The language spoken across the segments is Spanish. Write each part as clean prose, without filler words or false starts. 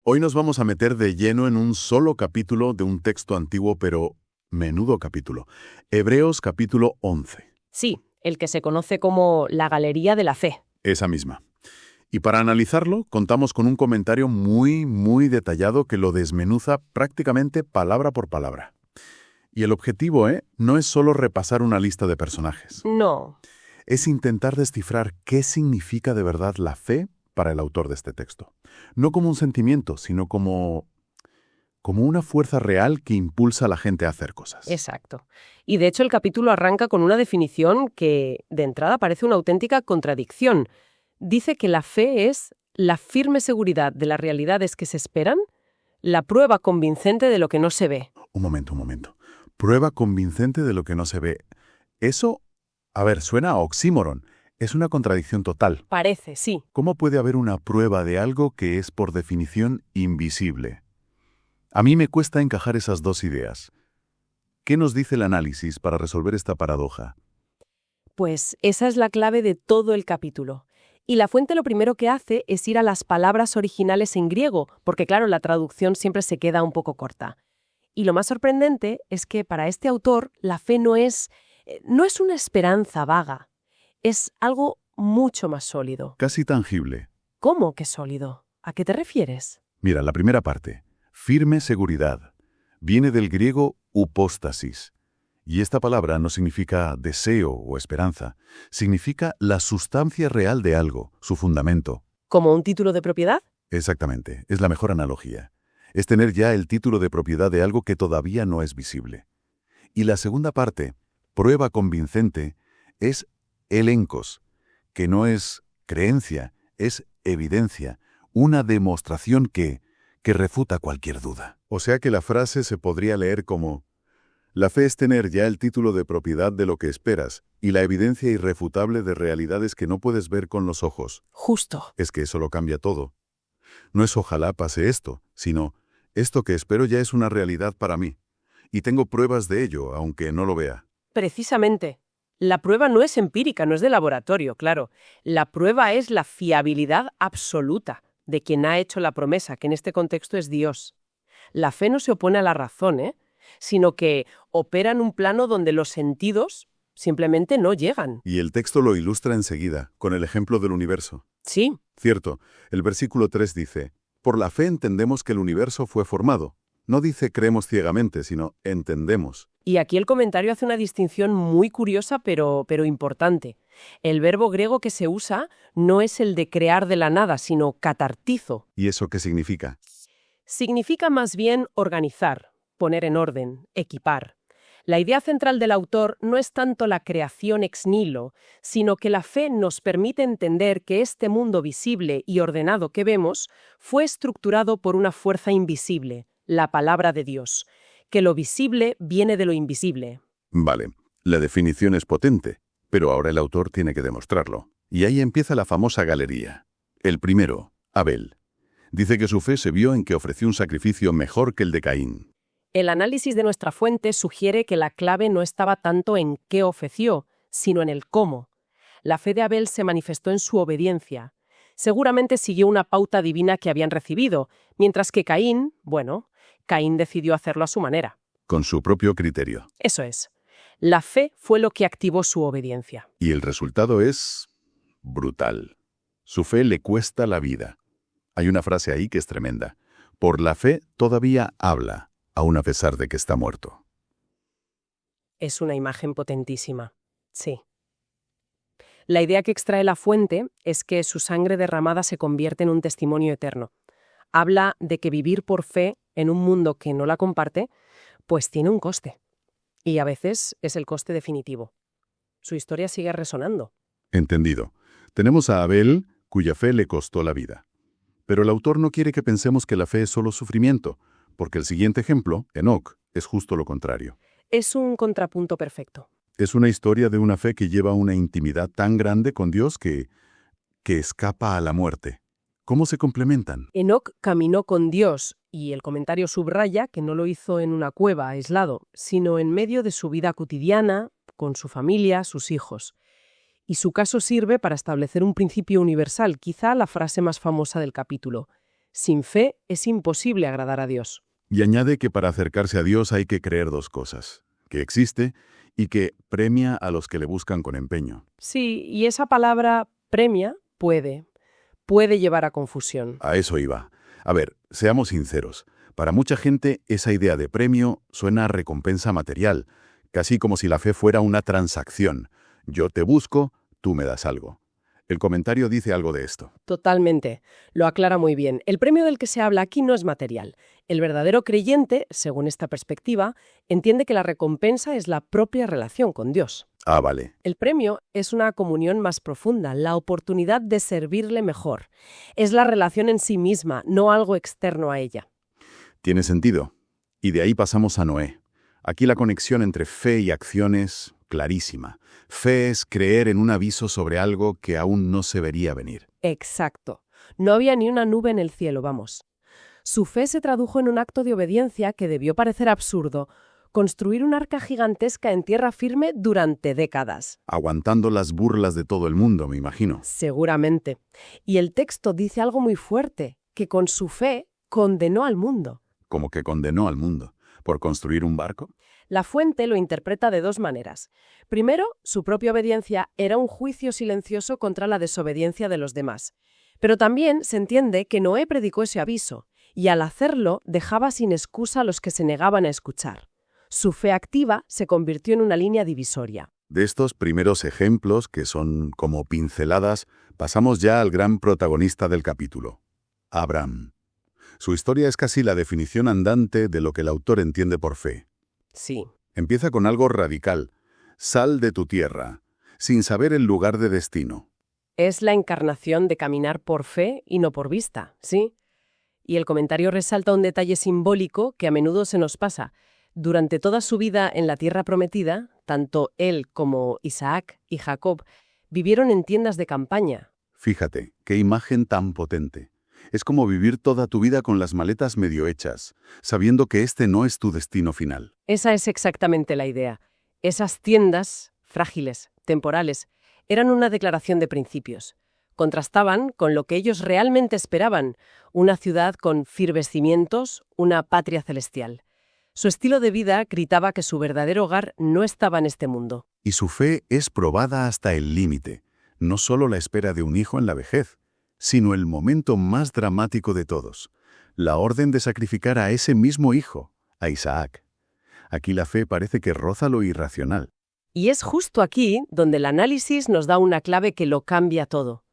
Hoy nos vamos a meter de lleno en un solo capítulo de un texto antiguo, pero menudo capítulo. Hebreos capítulo 11. Sí, el que se conoce como la Galería de la Fe. Esa misma. Y para analizarlo, contamos con un comentario muy detallado que lo desmenuza prácticamente palabra por palabra. Y el objetivo, no es solo repasar una lista de personajes. No. Es intentar descifrar qué significa de verdad la fe para el autor de este texto. No como un sentimiento, sino como una fuerza real que impulsa a la gente a hacer cosas. Exacto. Y de hecho el capítulo arranca con una definición que de entrada parece una auténtica contradicción. Dice que la fe es la firme seguridad de las realidades que se esperan, la prueba convincente de lo que no se ve. Un momento. Prueba convincente de lo que no se ve. Eso, suena a oxímoron. Es una contradicción total. Parece, sí. ¿Cómo puede haber una prueba de algo que es por definición invisible? A mí me cuesta encajar esas dos ideas. ¿Qué nos dice el análisis para resolver esta paradoja? Pues esa es la clave de todo el capítulo. Y la fuente lo primero que hace es ir a las palabras originales en griego, porque claro, la traducción siempre se queda un poco corta. Y lo más sorprendente es que para este autor la fe no es una esperanza vaga, es algo mucho más sólido. Casi tangible. ¿Cómo que sólido? ¿A qué te refieres? Mira, la primera parte, firme seguridad, viene del griego upóstasis. Y esta palabra no significa deseo o esperanza, significa la sustancia real de algo, su fundamento. ¿Como un título de propiedad? Exactamente, es la mejor analogía. Es tener ya el título de propiedad de algo que todavía no es visible. Y la segunda parte, prueba convincente, es elencos, que no es creencia, es evidencia, una demostración que refuta cualquier duda. O sea que la frase se podría leer como: la fe es tener ya el título de propiedad de lo que esperas y la evidencia irrefutable de realidades que no puedes ver con los ojos. Justo. Es que eso lo cambia todo. No es ojalá pase esto, sino esto que espero ya es una realidad para mí. Y tengo pruebas de ello, aunque no lo vea. Precisamente. La prueba no es empírica, no es de laboratorio, claro. La prueba es la fiabilidad absoluta de quien ha hecho la promesa, que en este contexto es Dios. La fe no se opone a la razón, sino que opera en un plano donde los sentidos simplemente no llegan. Y el texto lo ilustra enseguida, con el ejemplo del universo. Sí. Cierto, el versículo 3 dice: por la fe entendemos que el universo fue formado. No dice creemos ciegamente, sino entendemos. Y aquí el comentario hace una distinción muy curiosa, pero importante. El verbo griego que se usa no es el de crear de la nada, sino catartizo. ¿Y eso qué significa? Significa más bien organizar, poner en orden, equipar. La idea central del autor no es tanto la creación ex nihilo, sino que la fe nos permite entender que este mundo visible y ordenado que vemos fue estructurado por una fuerza invisible, la palabra de Dios, que lo visible viene de lo invisible. Vale, la definición es potente, pero ahora el autor tiene que demostrarlo. Y ahí empieza la famosa galería. El primero, Abel. Dice que su fe se vio en que ofreció un sacrificio mejor que el de Caín. El análisis de nuestra fuente sugiere que la clave no estaba tanto en qué ofreció, sino en el cómo. La fe de Abel se manifestó en su obediencia. Seguramente siguió una pauta divina que habían recibido, mientras que Caín decidió hacerlo a su manera. Con su propio criterio. Eso es. La fe fue lo que activó su obediencia. Y el resultado es brutal. Su fe le cuesta la vida. Hay una frase ahí que es tremenda. Por la fe todavía habla, aun a pesar de que está muerto. Es una imagen potentísima. Sí. La idea que extrae la fuente es que su sangre derramada se convierte en un testimonio eterno. Habla de que vivir por fe en un mundo que no la comparte, pues tiene un coste. Y a veces es el coste definitivo. Su historia sigue resonando. Entendido. Tenemos a Abel, cuya fe le costó la vida. Pero el autor no quiere que pensemos que la fe es solo sufrimiento, porque el siguiente ejemplo, Enoc, es justo lo contrario. Es un contrapunto perfecto. Es una historia de una fe que lleva una intimidad tan grande con Dios que escapa a la muerte. ¿Cómo se complementan? Enoc caminó con Dios, y el comentario subraya que no lo hizo en una cueva aislado, sino en medio de su vida cotidiana, con su familia, sus hijos. Y su caso sirve para establecer un principio universal, quizá la frase más famosa del capítulo. Sin fe es imposible agradar a Dios. Y añade que para acercarse a Dios hay que creer dos cosas: que existe y que premia a los que le buscan con empeño. Sí, y esa palabra premia puede llevar a confusión. A eso iba. A ver, seamos sinceros. Para mucha gente, esa idea de premio suena a recompensa material, casi como si la fe fuera una transacción. Yo te busco, tú me das algo. El comentario dice algo de esto. Totalmente. Lo aclara muy bien. El premio del que se habla aquí no es material. El verdadero creyente, según esta perspectiva, entiende que la recompensa es la propia relación con Dios. Ah, vale. El premio es una comunión más profunda, la oportunidad de servirle mejor. Es la relación en sí misma, no algo externo a ella. Tiene sentido. Y de ahí pasamos a Noé. Aquí la conexión entre fe y acción es clarísima. Fe es creer en un aviso sobre algo que aún no se vería venir. Exacto. No había ni una nube en el cielo, vamos. Su fe se tradujo en un acto de obediencia que debió parecer absurdo: construir un arca gigantesca en tierra firme durante décadas. Aguantando las burlas de todo el mundo, me imagino. Seguramente. Y el texto dice algo muy fuerte, que con su fe condenó al mundo. Como que condenó al mundo. ¿Por construir un barco? La fuente lo interpreta de dos maneras. Primero, su propia obediencia era un juicio silencioso contra la desobediencia de los demás. Pero también se entiende que Noé predicó ese aviso, y al hacerlo dejaba sin excusa a los que se negaban a escuchar. Su fe activa se convirtió en una línea divisoria. De estos primeros ejemplos, que son como pinceladas, pasamos ya al gran protagonista del capítulo, Abraham. Su historia es casi la definición andante de lo que el autor entiende por fe. Sí. Empieza con algo radical: sal de tu tierra, sin saber el lugar de destino. Es la encarnación de caminar por fe y no por vista, ¿sí? Y el comentario resalta un detalle simbólico que a menudo se nos pasa. Durante toda su vida en la tierra prometida, tanto él como Isaac y Jacob vivieron en tiendas de campaña. Fíjate, qué imagen tan potente. Es como vivir toda tu vida con las maletas medio hechas, sabiendo que este no es tu destino final. Esa es exactamente la idea. Esas tiendas, frágiles, temporales, eran una declaración de principios. Contrastaban con lo que ellos realmente esperaban: una ciudad con firmes cimientos, una patria celestial. Su estilo de vida gritaba que su verdadero hogar no estaba en este mundo. Y su fe es probada hasta el límite. No solo la espera de un hijo en la vejez, sino el momento más dramático de todos: la orden de sacrificar a ese mismo hijo, a Isaac. Aquí la fe parece que roza lo irracional. Y es justo aquí donde el análisis nos da una clave que lo cambia todo.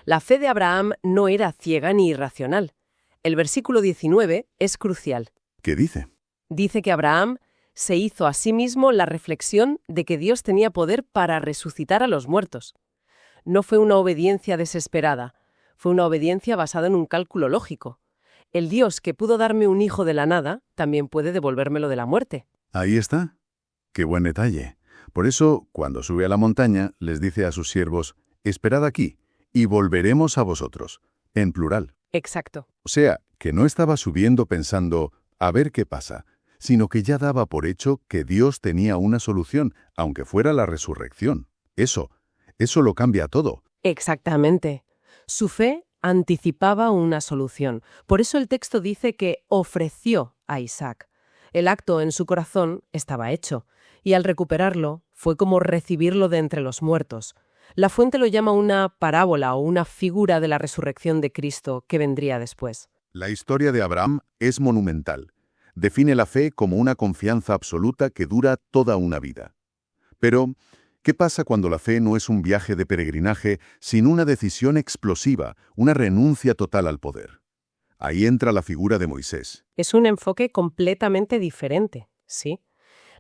La fe de Abraham no era ciega ni irracional. El versículo 19 es crucial. ¿Qué dice? Dice que Abraham se hizo a sí mismo la reflexión de que Dios tenía poder para resucitar a los muertos. No fue una obediencia desesperada, fue una obediencia basada en un cálculo lógico. El Dios que pudo darme un hijo de la nada también puede devolvérmelo de la muerte. Ahí está. Qué buen detalle. Por eso, cuando sube a la montaña, les dice a sus siervos: esperad aquí, y volveremos a vosotros, en plural. Exacto. O sea, que no estaba subiendo pensando a ver qué pasa, sino que ya daba por hecho que Dios tenía una solución, aunque fuera la resurrección. Eso lo cambia todo. Exactamente. Su fe anticipaba una solución. Por eso el texto dice que ofreció a Isaac. El acto en su corazón estaba hecho, y al recuperarlo fue como recibirlo de entre los muertos. La fuente lo llama una parábola o una figura de la resurrección de Cristo que vendría después. La historia de Abraham es monumental. Define la fe como una confianza absoluta que dura toda una vida. Pero, ¿qué pasa cuando la fe no es un viaje de peregrinaje, sino una decisión explosiva, una renuncia total al poder? Ahí entra la figura de Moisés. Es un enfoque completamente diferente, ¿sí?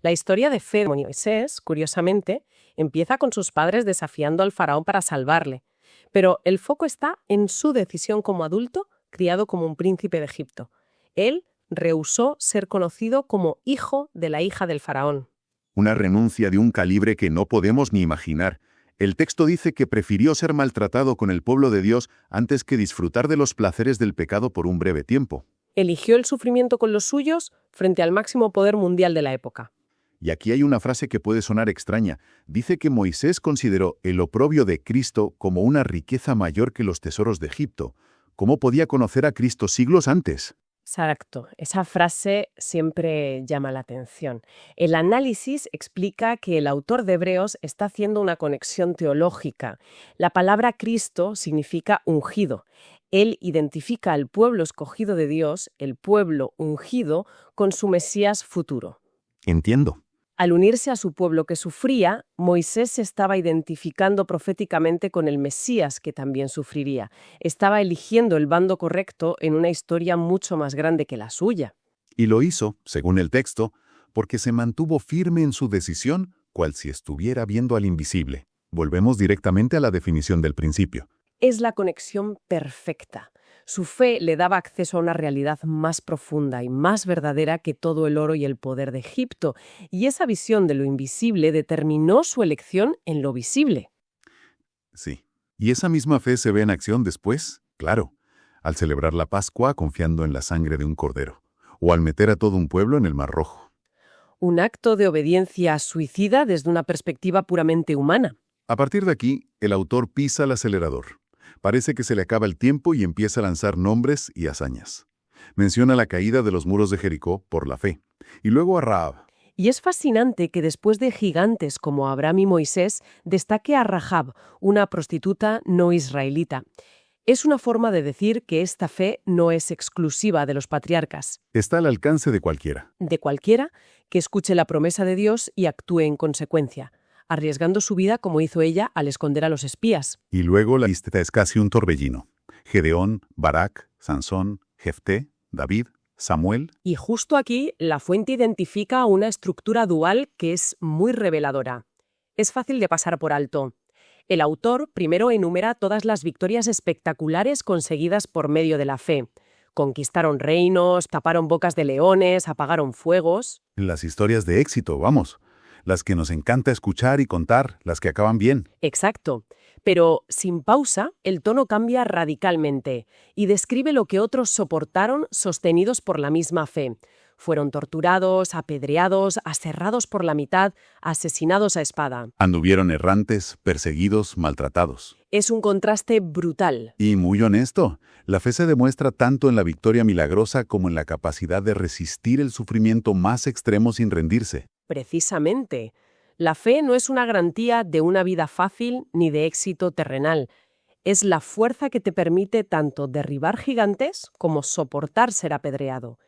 La historia de fe de Moisés, curiosamente, empieza con sus padres desafiando al faraón para salvarle. Pero el foco está en su decisión como adulto, criado como un príncipe de Egipto. Él rehusó ser conocido como hijo de la hija del faraón. Una renuncia de un calibre que no podemos ni imaginar. El texto dice que prefirió ser maltratado con el pueblo de Dios antes que disfrutar de los placeres del pecado por un breve tiempo. Eligió el sufrimiento con los suyos frente al máximo poder mundial de la época. Y aquí hay una frase que puede sonar extraña. Dice que Moisés consideró el oprobio de Cristo como una riqueza mayor que los tesoros de Egipto, ¿Cómo podía conocer a Cristo siglos antes? Exacto, esa frase siempre llama la atención. El análisis explica que el autor de Hebreos está haciendo una conexión teológica. La palabra Cristo significa ungido. Él identifica al pueblo escogido de Dios, el pueblo ungido, con su Mesías futuro. Entiendo. Al unirse a su pueblo que sufría, Moisés se estaba identificando proféticamente con el Mesías que también sufriría. Estaba eligiendo el bando correcto en una historia mucho más grande que la suya. Y lo hizo, según el texto, porque se mantuvo firme en su decisión, cual si estuviera viendo al invisible. Volvemos directamente a la definición del principio. Es la conexión perfecta. Su fe le daba acceso a una realidad más profunda y más verdadera que todo el oro y el poder de Egipto, y esa visión de lo invisible determinó su elección en lo visible. Sí. ¿Y esa misma fe se ve en acción después? Claro, al celebrar la Pascua confiando en la sangre de un cordero, o al meter a todo un pueblo en el Mar Rojo. Un acto de obediencia suicida desde una perspectiva puramente humana. A partir de aquí, el autor pisa el acelerador. Parece que se le acaba el tiempo y empieza a lanzar nombres y hazañas. Menciona la caída de los muros de Jericó por la fe, y luego a Rahab. Y es fascinante que después de gigantes como Abraham y Moisés, destaque a Rahab, una prostituta no israelita. Es una forma de decir que esta fe no es exclusiva de los patriarcas, Está al alcance de cualquiera. de cualquiera que escuche la promesa de Dios y actúe en consecuencia, arriesgando su vida como hizo ella al esconder a los espías. Y luego la lista es casi un torbellino. Gedeón, Barak, Sansón, Jefté, David, Samuel. Y justo aquí, la fuente identifica una estructura dual que es muy reveladora. Es fácil de pasar por alto. El autor primero enumera todas las victorias espectaculares conseguidas por medio de la fe. Conquistaron reinos, taparon bocas de leones, apagaron fuegos. Las historias de éxito, vamos. Las que nos encanta escuchar y contar, las que acaban bien. Exacto. Pero, sin pausa, el tono cambia radicalmente y describe lo que otros soportaron sostenidos por la misma fe. Fueron torturados, apedreados, aserrados por la mitad, asesinados a espada. Anduvieron errantes, perseguidos, maltratados. Es un contraste brutal. Y muy honesto, la fe se demuestra tanto en la victoria milagrosa como en la capacidad de resistir el sufrimiento más extremo sin rendirse. Precisamente. La fe no es una garantía de una vida fácil ni de éxito terrenal. Es la fuerza que te permite tanto derribar gigantes como soportar ser apedreado.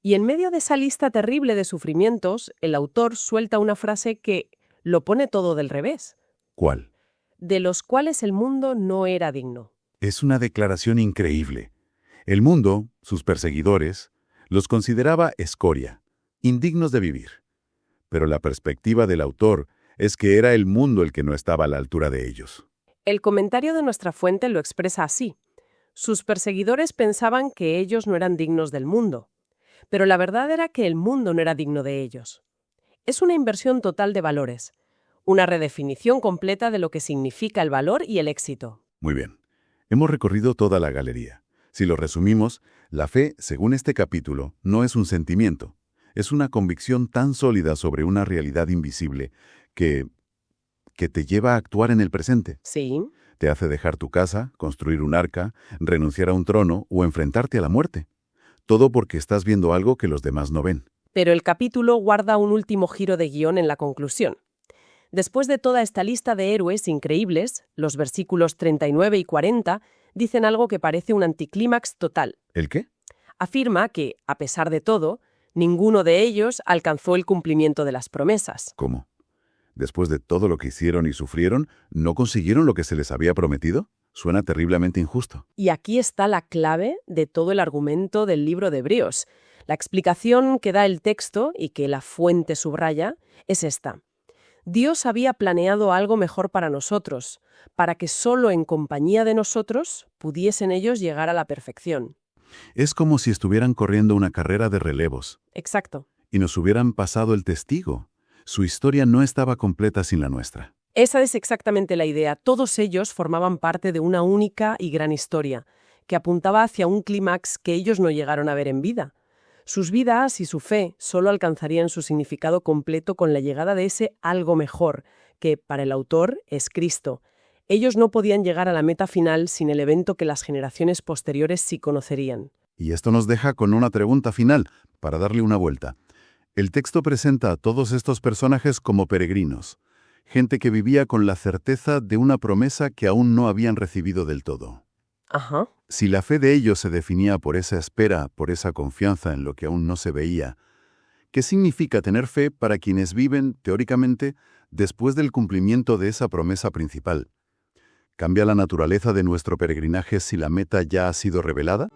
Y en medio de esa lista terrible de sufrimientos, el autor suelta una frase que lo pone todo del revés, ¿Cuál? de los cuales el mundo no era digno. Es una declaración increíble. El mundo, sus perseguidores, los consideraba escoria, indignos de vivir. Pero la perspectiva del autor es que era el mundo el que no estaba a la altura de ellos. El comentario de nuestra fuente lo expresa así. Sus perseguidores pensaban que ellos no eran dignos del mundo, pero la verdad era que el mundo no era digno de ellos. Es una inversión total de valores, una redefinición completa de lo que significa el valor y el éxito. Muy bien. Hemos recorrido toda la galería. Si lo resumimos, la fe, según este capítulo, no es un sentimiento. Es una convicción tan sólida sobre una realidad invisible que te lleva a actuar en el presente. Sí, Te hace dejar tu casa, construir un arca, renunciar a un trono o enfrentarte a la muerte. Todo porque estás viendo algo que los demás no ven. pero el capítulo guarda un último giro de guión en la conclusión. Después de toda esta lista de héroes increíbles, los versículos 39 y 40 dicen algo que parece un anticlímax total. ¿El qué? Afirma que, a pesar de todo, ninguno de ellos alcanzó el cumplimiento de las promesas. ¿Cómo? Después de todo lo que hicieron y sufrieron, ¿no consiguieron lo que se les había prometido? Suena terriblemente injusto. Y aquí está la clave de todo el argumento del libro de Hebreos. La explicación que da el texto y que la fuente subraya es esta. Dios había planeado algo mejor para nosotros, para que solo en compañía de nosotros pudiesen ellos llegar a la perfección. Es como si estuvieran corriendo una carrera de relevos Exacto. y nos hubieran pasado el testigo. Su historia no estaba completa sin la nuestra. Esa es exactamente la idea. Todos ellos formaban parte de una única y gran historia, que apuntaba hacia un clímax que ellos no llegaron a ver en vida. Sus vidas y su fe solo alcanzarían su significado completo con la llegada de ese algo mejor, que para el autor es Cristo. Ellos no podían llegar a la meta final sin el evento que las generaciones posteriores sí conocerían. Y esto nos deja con una pregunta final, para darle una vuelta. El texto presenta a todos estos personajes como peregrinos, gente que vivía con la certeza de una promesa que aún no habían recibido del todo. Ajá. Si la fe de ellos se definía por esa espera, por esa confianza en lo que aún no se veía, ¿qué significa tener fe para quienes viven, teóricamente, después del cumplimiento de esa promesa principal? ¿Cambia la naturaleza de nuestro peregrinaje si la meta ya ha sido revelada?